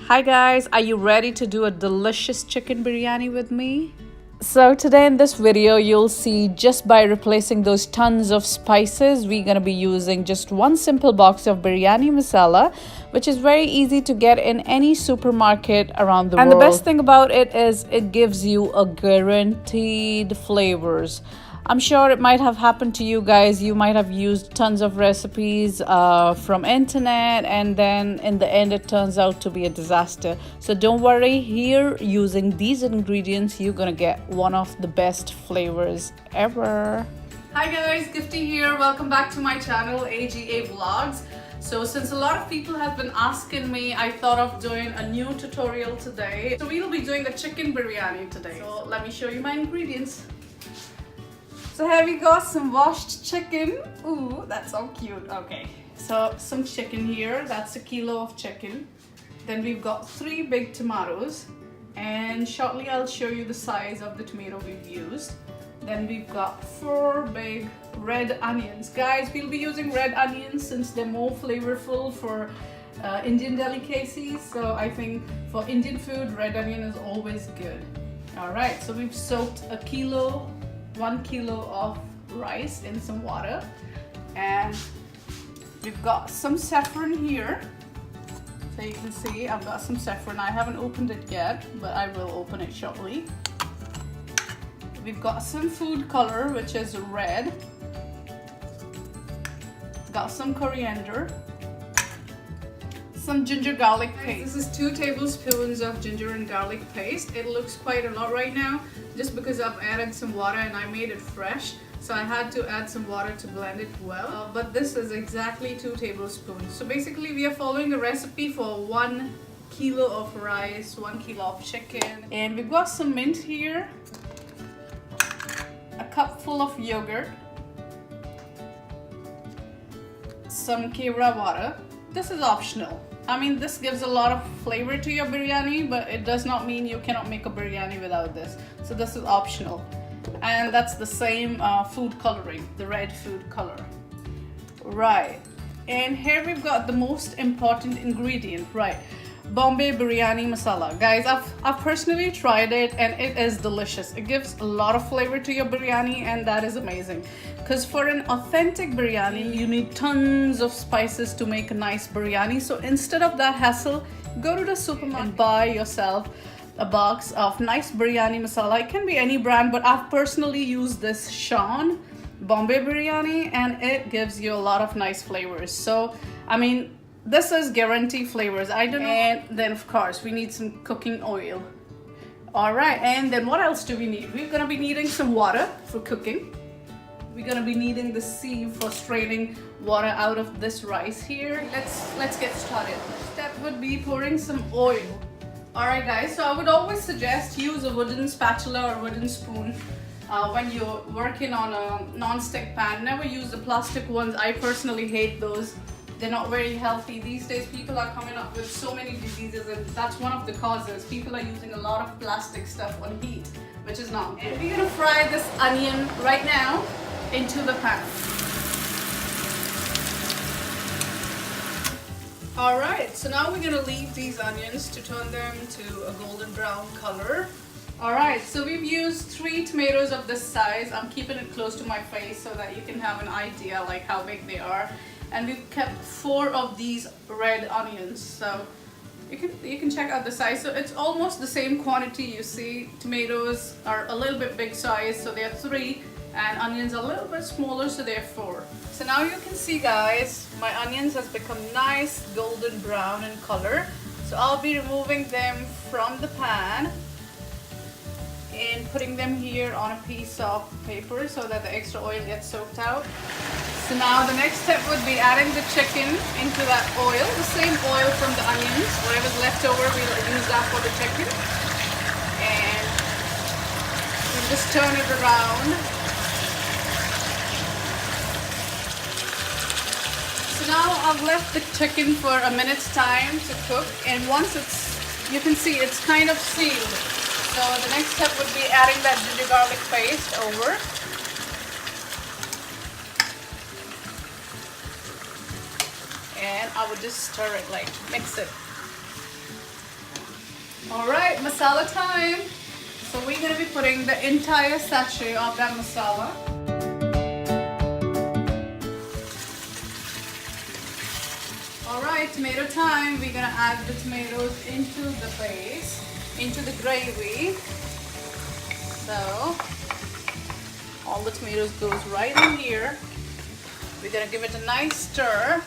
Hi guys, are you ready to do a delicious chicken biryani with me? So today in this video you'll see just by replacing those tons of spices we're going to be using just one simple box of biryani masala, which is very easy to get in any supermarket around the world. And the best thing about it is it gives you a guaranteed flavors. I'm sure it might have happened to you guys. You might have used tons of recipes from internet, and then in the end it turns out to be a disaster. So don't worry, here using these ingredients you're gonna get one of the best flavors ever. Hi guys, Gifty here. Welcome back to my channel AGA Vlogs. So since a lot of people have been asking me, I thought of doing a new tutorial today. So we'll be doing a chicken biryani today. So let me show you my ingredients. So here we got some washed chicken. Ooh, that's so cute. Okay, so some chicken here. That's a kilo of chicken. Then we've got 3 big tomatoes. And shortly I'll show you the size of the tomato we've used. Then we've got 4 big red onions. Guys, we'll be using red onions since they're more flavorful for Indian delicacies. So I think for Indian food, red onion is always good. All right, so we've soaked 1 kilo of rice in some water, and we've got some saffron here. So you can see I've got some saffron. I haven't opened it yet, but I will open it shortly. We've got some food color, which is red. Got some coriander, some ginger garlic paste. This is 2 tablespoons of ginger and garlic paste. It looks quite a lot right now just because I've added some water and I made it fresh, so I had to add some water to blend it well. But this is exactly 2 tablespoons. So basically we are following the recipe for 1 kilo of rice, 1 kilo of chicken. And we've got some mint here, a cup full of yogurt, some kevra water. This is optional. I mean, this gives a lot of flavor to your biryani, but it does not mean you cannot make a biryani without this. So this is optional. And that's the same food coloring, the red food color. Right. And here we've got the most important ingredient, right? Bombay biryani masala. Guys, I've personally tried it and it is delicious. It gives a lot of flavor to your biryani, and that is amazing. Because for an authentic biryani, you need tons of spices to make a nice biryani. So instead of that hassle, go to the supermarket and buy yourself a box of nice biryani masala. It can be any brand, but I've personally used this Sean Bombay biryani, and it gives you a lot of nice flavors. So, I mean, this is guaranteed flavors. I don't know. And then of course we need some cooking oil. All right, and then what else do we need? We're gonna be needing some water for cooking. We're gonna be needing the sieve for straining water out of this rice here. Let's get started. Next step would be pouring some oil. All right guys, so I would always suggest use a wooden spatula or wooden spoon when you're working on a non-stick pan. Never use the plastic ones. I personally hate those. They're not very healthy. These days people are coming up with so many diseases, and that's one of the causes. People are using a lot of plastic stuff on heat, which is not good. And we're gonna fry this onion right now into the pan. All right, so now we're gonna leave these onions to turn them to a golden brown color. All right, so we've used 3 tomatoes of this size. I'm keeping it close to my face so that you can have an idea like how big they are. And we've kept 4 of these red onions, so you can check out the size. So it's almost the same quantity. You see, tomatoes are a little bit big size, so they're 3, and onions are a little bit smaller, so they're 4. So now you can see, guys, my onions has become nice golden brown in color. So I'll be removing them from the pan and putting them here on a piece of paper so that the extra oil gets soaked out. So now the next step would be adding the chicken into that oil, the same oil from the onions. Whatever's left over, we'll use that for the chicken. And we'll just turn it around. So now I've left the chicken for a minute's time to cook, and once you can see it's kind of sealed. So the next step would be adding that ginger garlic paste over. And I would just stir it, like mix it. Alright, masala time. So we're going to be putting the entire sachet of that masala. Alright, tomato time. We're going to add the tomatoes into the base, into the gravy. So all the tomatoes goes right in here. We're going to give it a nice stir.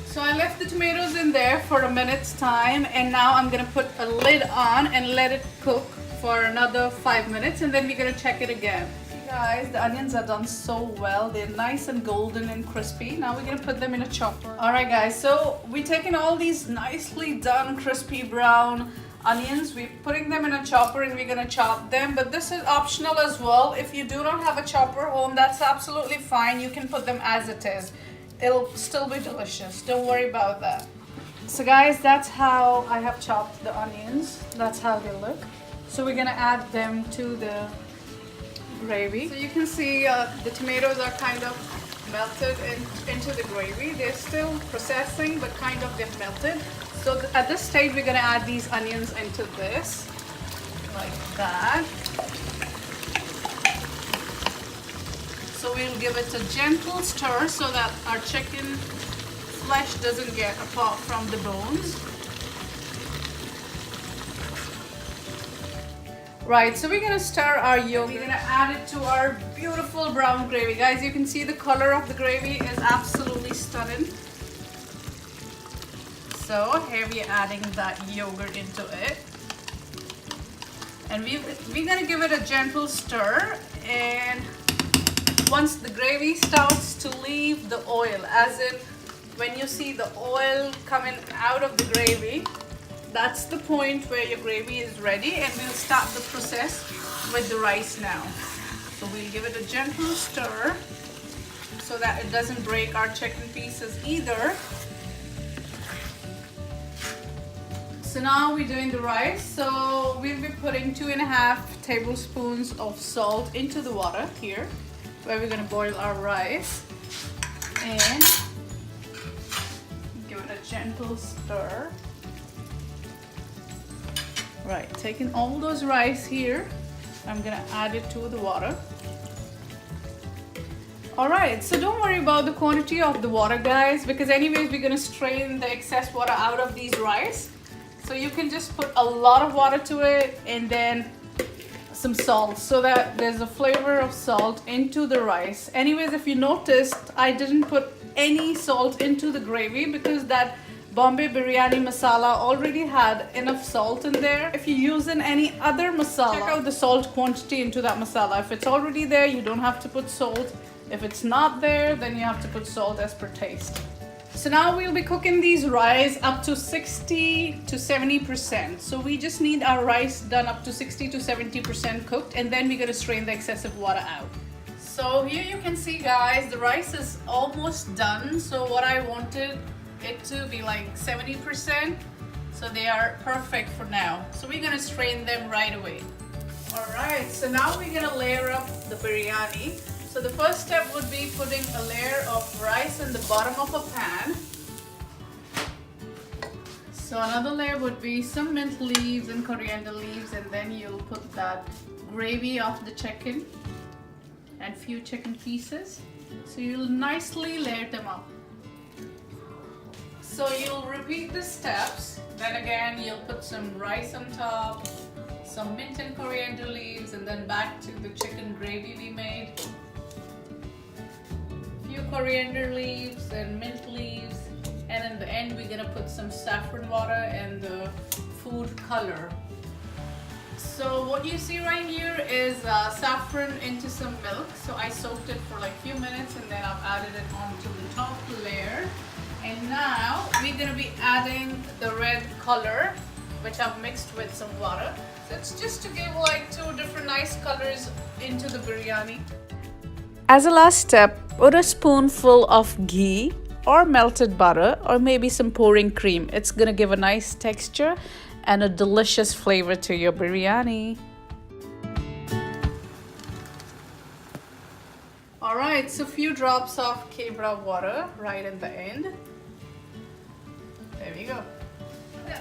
So I left the tomatoes in there for a minute's time, and now I'm going to put a lid on and let it cook for another 5 minutes, and then we're going to check it again. See guys, the onions are done so well. They're nice and golden and crispy. Now we're going to put them in a chopper. Alright guys, so we're taking all these nicely done crispy brown onions, we're putting them in a chopper and we're going to chop them, but this is optional as well. If you do not have a chopper home, that's absolutely fine. You can put them as it is. It'll still be delicious. Don't worry about that. So guys, that's how I have chopped the onions. That's how they look. So we're gonna add them to the gravy. So you can see the tomatoes are kind of melted into the gravy. They're still processing, but kind of they've melted. So at this stage, we're gonna add these onions into this, like that. So we'll give it a gentle stir so that our chicken flesh doesn't get apart from the bones. Right, so we're gonna stir our yogurt. We're gonna add it to our beautiful brown gravy. Guys, you can see the color of the gravy is absolutely stunning. So here we're adding that yogurt into it. And we're gonna give it a gentle stir, and once the gravy starts to leave the oil, as in when you see the oil coming out of the gravy, that's the point where your gravy is ready, and we'll start the process with the rice now. So we'll give it a gentle stir so that it doesn't break our chicken pieces either. So now we're doing the rice. So we'll be putting 2.5 tablespoons of salt into the water here, where we're gonna boil our rice, and give it a gentle stir. Right, taking all those rice here, I'm gonna add it to the water. Alright, so don't worry about the quantity of the water guys, because anyways we're gonna strain the excess water out of these rice. So you can just put a lot of water to it and then some salt, so that there's a flavor of salt into the rice. Anyways, if you noticed, I didn't put any salt into the gravy because that Bombay biryani masala already had enough salt in there. If you're using any other masala, check out the salt quantity into that masala. If it's already there, you don't have to put salt. If it's not there, then you have to put salt as per taste. So now we'll be cooking these rice up to 60 to 70%. So we just need our rice done up to 60 to 70% cooked, and then we're gonna strain the excessive water out. So here you can see guys, the rice is almost done. So what I wanted it to be like 70%. So they are perfect for now. So we're gonna strain them right away. Alright, so now we're gonna layer up the biryani. So the first step would be putting a layer of rice in the bottom of a pan. So another layer would be some mint leaves and coriander leaves, and then you'll put that gravy of the chicken and few chicken pieces. So you'll nicely layer them up. So you'll repeat the steps. Then again, you'll put some rice on top, some mint and coriander leaves, and then back to the chicken gravy we made. Few coriander leaves and mint leaves, and in the end we're gonna put some saffron water and the food color. So what you see right here is saffron into some milk. So I soaked it for like a few minutes, and then I've added it onto the top layer. And now we're gonna be adding the red color, which I've mixed with some water. So it's just to give like two different nice colors into the biryani. As a last step, put a spoonful of ghee or melted butter, or maybe some pouring cream. It's gonna give a nice texture and a delicious flavor to your biryani. Alright, so few drops of kebra water right in the end. There we go.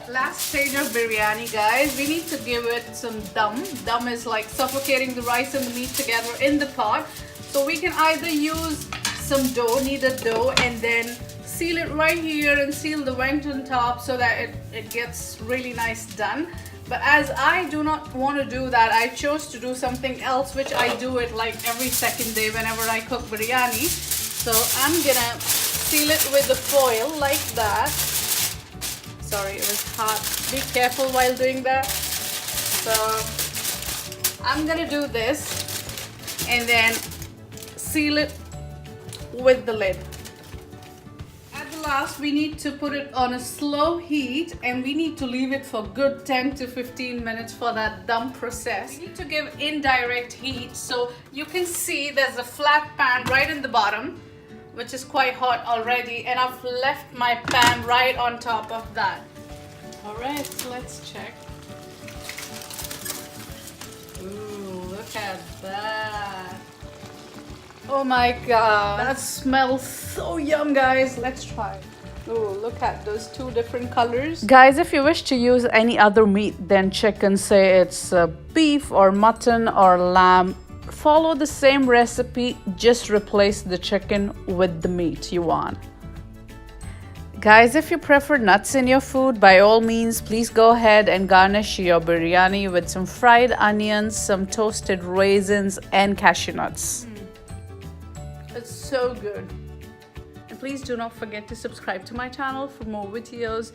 Last stage of biryani, guys, we need to give it some dum. Dum is like suffocating the rice and the meat together in the pot. So we can either use some dough, kneaded dough, and then seal it right here and seal the vent on top so that it gets really nice done. But as I do not want to do that, I chose to do something else, which I do it like every second day whenever I cook biryani. So I'm gonna seal it with the foil like that. Sorry, it was hot. Be careful while doing that. So I'm gonna do this and then seal it with the lid. At the last, we need to put it on a slow heat and we need to leave it for good 10 to 15 minutes for that dum process. We need to give indirect heat, so you can see there's a flat pan right in the bottom, which is quite hot already, and I've left my pan right on top of that. Alright, so let's check. Ooh, look at that. Oh my god, that smells so yum, guys. Let's try. Oh, look at those two different colors. Guys, if you wish to use any other meat than chicken, say it's beef or mutton or lamb, follow the same recipe, just replace the chicken with the meat you want. Guys, if you prefer nuts in your food, by all means, please go ahead and garnish your biryani with some fried onions, some toasted raisins, and cashew nuts. It's so good. And please do not forget to subscribe to my channel for more videos.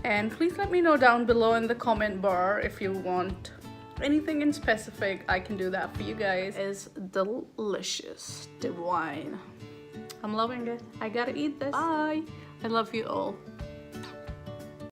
And please let me know down below in the comment bar if you want anything in specific. I can do that for you guys. It's delicious, divine. I'm loving it. I gotta eat this. Bye. I love you all.